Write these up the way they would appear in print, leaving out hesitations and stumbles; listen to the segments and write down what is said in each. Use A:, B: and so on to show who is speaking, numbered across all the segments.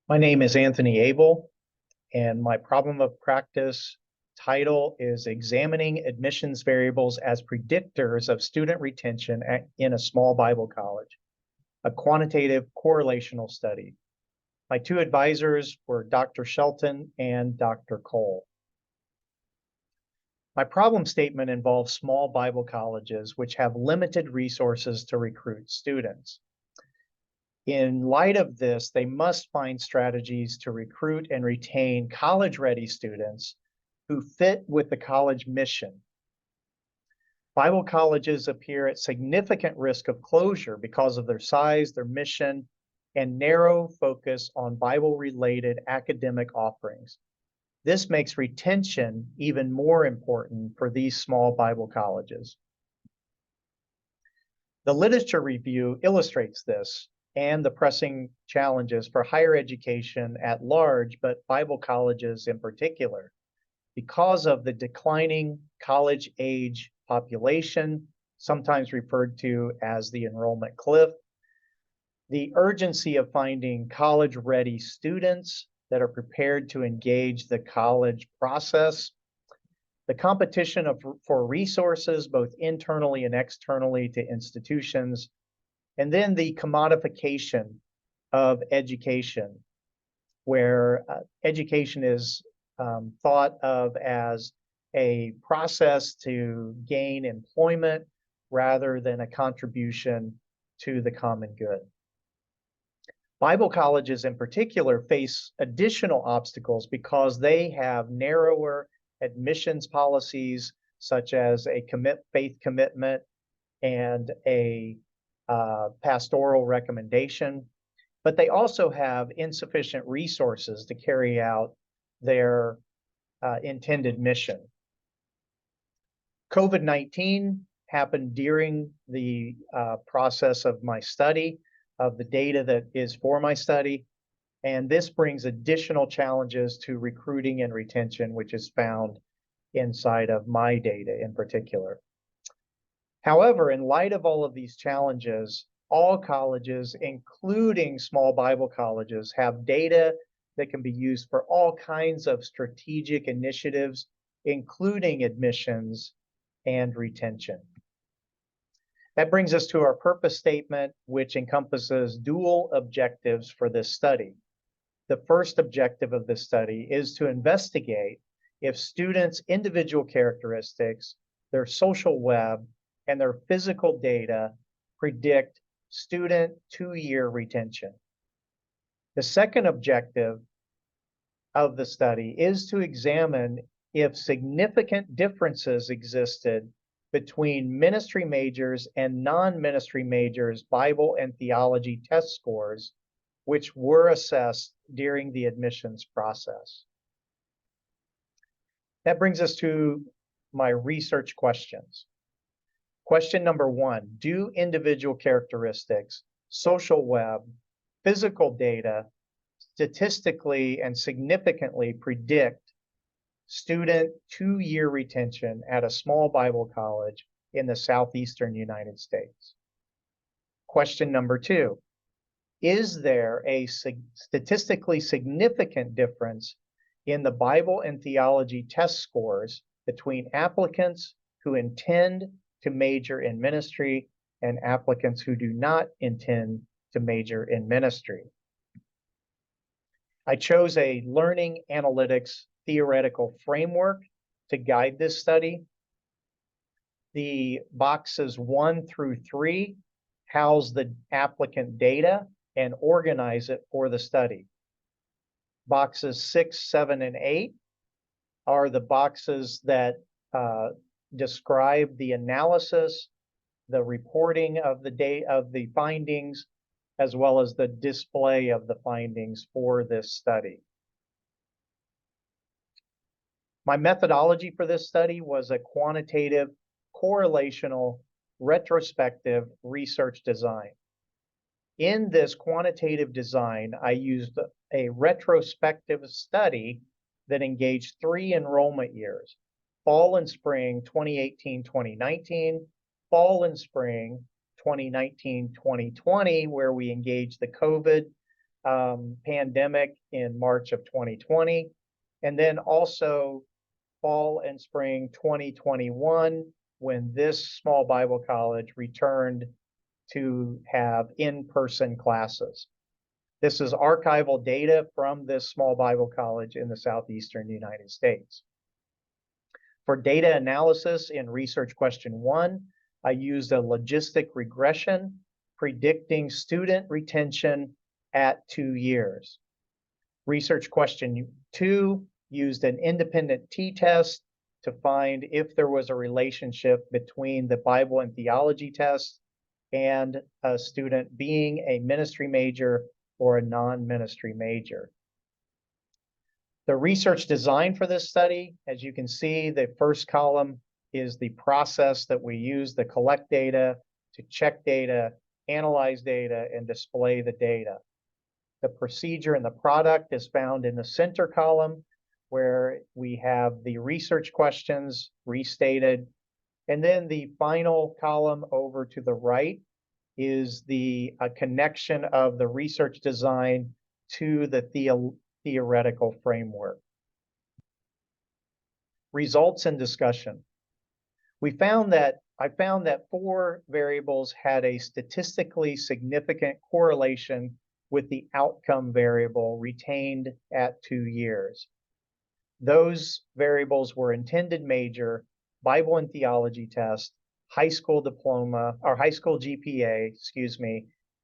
A: My name is Anthony Abell, and my problem of practice title is Examining Admissions Variables as Predictors of Student Retention in a Small Bible College, a quantitative correlational study. My two advisors were Dr. Shelton and Dr. Cole. My problem statement involves small Bible colleges which have limited resources to recruit students. In light of this, they must find strategies to recruit and retain college-ready students who fit with the college mission. Bible colleges appear at significant risk of closure because of their size, their mission, and narrow focus on Bible-related academic offerings. This makes retention even more important for these small Bible colleges. The literature review illustrates this and the pressing challenges for higher education at large, but Bible colleges in particular, because of the declining college age population, sometimes referred to as the enrollment cliff, the urgency of finding college-ready students that are prepared to engage the college process, the competition for resources, both internally and externally to institutions, and then the commodification of education, where education is thought of as a process to gain employment rather than a contribution to the common good. Bible colleges in particular face additional obstacles because they have narrower admissions policies, such as a faith commitment and a pastoral recommendation, but they also have insufficient resources to carry out their intended mission. COVID-19 happened during the process of my study, of the data that is for my study, and this brings additional challenges to recruiting and retention, which is found inside of my data in particular. However, in light of all of these challenges, all colleges, including small Bible colleges, have data that can be used for all kinds of strategic initiatives, including admissions and retention. That brings us to our purpose statement, which encompasses dual objectives for this study. The first objective of this study is to investigate if students' individual characteristics, their social web, and their physical data predict student 2-year retention. The second objective of the study is to examine if significant differences existed between ministry majors and non-ministry majors' Bible and theology test scores, which were assessed during the admissions process. That brings us to my research questions. Question number 1, do individual characteristics, social web, physical data, statistically and significantly predict student 2-year retention at a small Bible college in the southeastern United States? Question number 2, is there a statistically significant difference in the Bible and theology test scores between applicants who intend to major in ministry and applicants who do not intend to major in ministry? I chose a learning analytics theoretical framework to guide this study. The boxes 1 through 3 house the applicant data and organize it for the study. Boxes 6, 7, and 8 are the boxes that describe the analysis, the reporting of the findings, as well as the display of the findings for this study. My methodology for this study was a quantitative, correlational, retrospective research design. In this quantitative design, I used a retrospective study that engaged 3 enrollment years: fall and spring 2018-2019, fall and spring 2019-2020, where we engaged the COVID pandemic in March of 2020, and then also fall and spring 2021, when this small Bible college returned to have in-person classes. This is archival data from this small Bible college in the southeastern United States. For data analysis in research question 1, I used a logistic regression predicting student retention at 2 years. Research question 2 used an independent t-test to find if there was a relationship between the Bible and theology test and a student being a ministry major or a non-ministry major. The research design for this study, as you can see, the first column is the process that we use to collect data, to check data, analyze data, and display the data. The procedure and the product is found in the center column, where we have the research questions restated. And then the final column over to the right is the connection of the research design to the theoretical framework. Results and discussion. I found that 4 variables had a statistically significant correlation with the outcome variable retained at 2 years. Those variables were intended major, Bible and theology test, high school diploma, or high school GPA,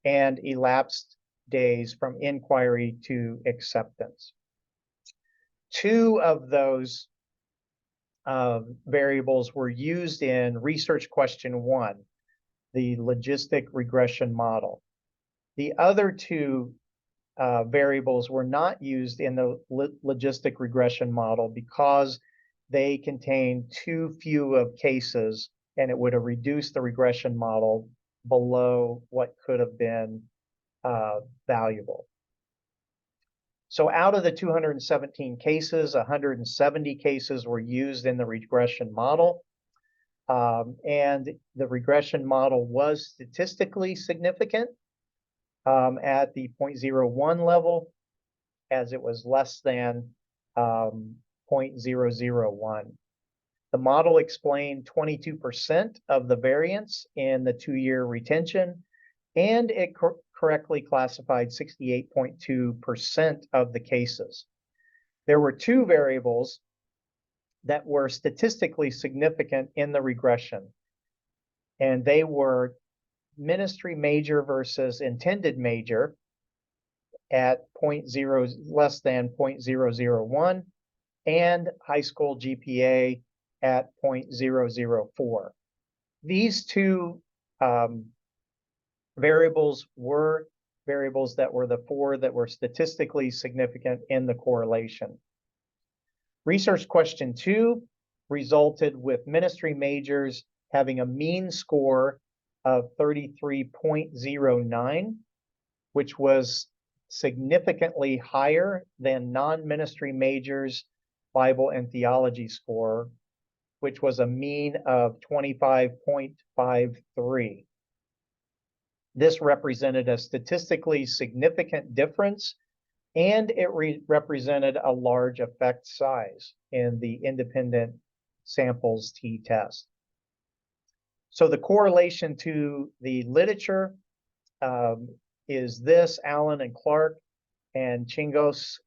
A: and elapsed days from inquiry to acceptance. 2 of those variables were used in research question 1, the logistic regression model. The other 2 variables were not used in the logistic regression model because they contain too few of cases, and it would have reduced the regression model below what could have been valuable. So out of the 217 cases, 170 cases were used in the regression model. And the regression model was statistically significant at the 0.01 level, as it was less than 0.001. The model explained 22% of the variance in the 2-year retention, and it correctly classified 68.2% of the cases. There were 2 variables that were statistically significant in the regression, and they were ministry major versus intended major at less than 0.001, and high school GPA at 0.004. These 2 variables were variables that were the 4 that were statistically significant in the correlation. Research question 2 resulted with ministry majors having a mean score of 33.09, which was significantly higher than non-ministry majors' Bible and theology score, which was a mean of 25.53. This represented a statistically significant difference, and it represented a large effect size in the independent samples t-test. So the correlation to the literature is this. Allen and Clark and Chingos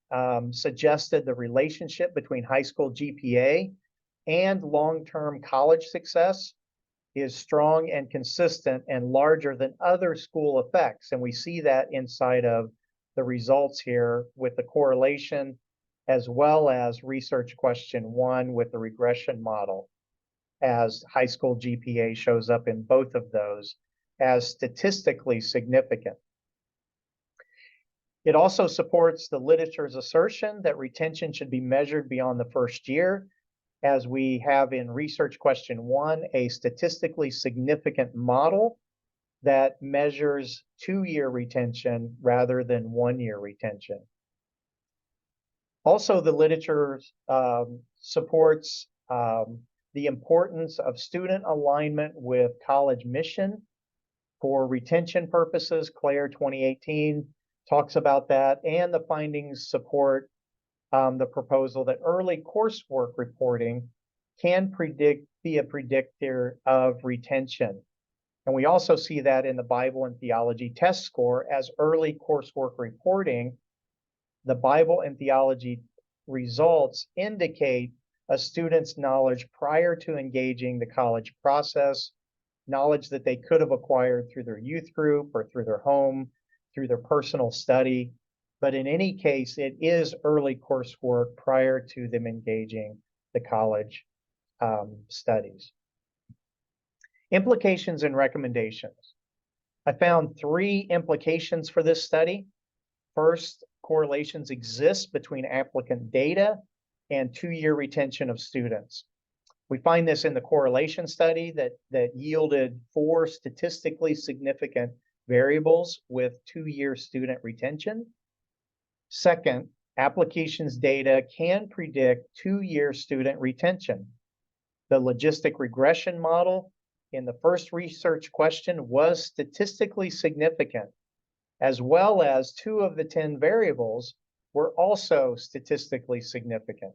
A: suggested the relationship between high school GPA and long-term college success is strong and consistent and larger than other school effects. And we see that inside of the results here with the correlation, as well as research question 1 with the regression model, as high school GPA shows up in both of those as statistically significant. It also supports the literature's assertion that retention should be measured beyond the first year, as we have in research question 1, a statistically significant model that measures 2-year retention rather than 1-year retention. Also, the literature supports the importance of student alignment with college mission for retention purposes. Claire 2018 talks about that, and the findings support the proposal that early coursework reporting can be a predictor of retention. And we also see that in the Bible and theology test score as early coursework reporting. The Bible and theology results indicate a student's knowledge prior to engaging the college process, knowledge that they could have acquired through their youth group or through their home, through their personal study. But in any case, it is early coursework prior to them engaging the college studies. Implications and recommendations. I found 3 implications for this study. First, correlations exist between applicant data and 2-year retention of students. We find this in the correlation study that yielded 4 statistically significant variables with 2-year student retention. Second, applications data can predict 2-year student retention. The logistic regression model in the first research question was statistically significant, as well as 2 of the 10 variables were also statistically significant.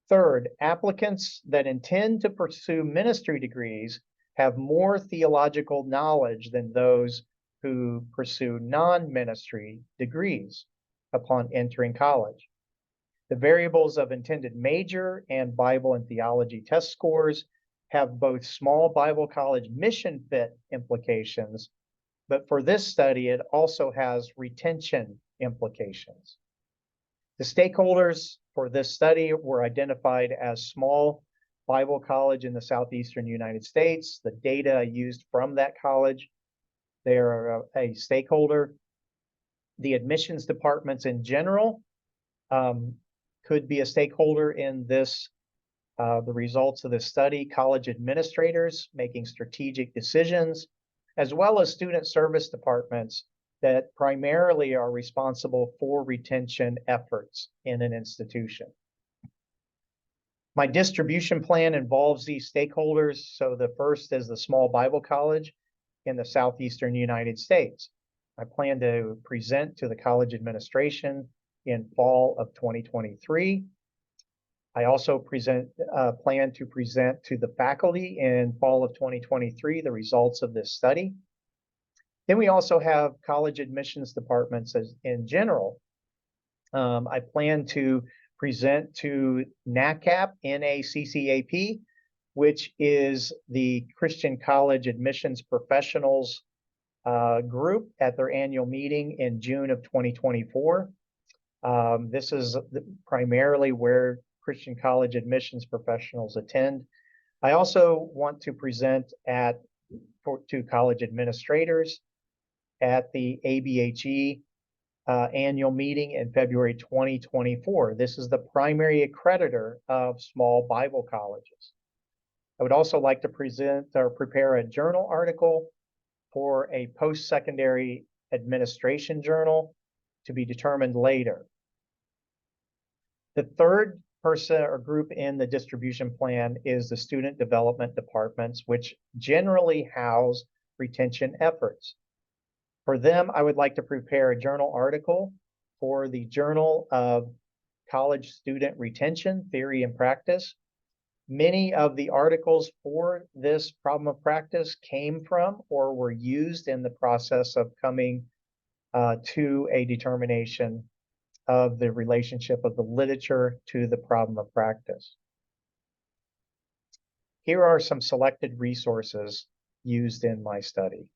A: Third, applicants that intend to pursue ministry degrees have more theological knowledge than those who pursue non-ministry degrees upon entering college. The variables of intended major and Bible and theology test scores have both small Bible college mission fit implications, but for this study, it also has retention implications. The stakeholders for this study were identified as small Bible college in the southeastern United States. The data used from that college, they are a stakeholder. The admissions departments in general could be a stakeholder in this, the results of this study, college administrators making strategic decisions, as well as student service departments that primarily are responsible for retention efforts in an institution. My distribution plan involves these stakeholders. So the first is the small Bible college in the southeastern United States. I plan to present to the college administration in fall of 2023. I also plan to present to the faculty in fall of 2023 the results of this study. Then we also have college admissions departments in general. I plan to present to NACCAP, NACCAP, which is the Christian College Admissions Professionals group at their annual meeting in June of 2024. This is primarily where Christian college admissions professionals attend. I also want to present to college administrators at the ABHE annual meeting in February 2024. This is the primary accreditor of small Bible colleges. I would also like to present or prepare a journal article for a post-secondary administration journal to be determined later. The third person or group in the distribution plan is the student development departments, which generally house retention efforts. For them, I would like to prepare a journal article for the Journal of College Student Retention, Theory and Practice. Many of the articles for this problem of practice came from or were used in the process of coming to a determination of the relationship of the literature to the problem of practice. Here are some selected resources used in my study.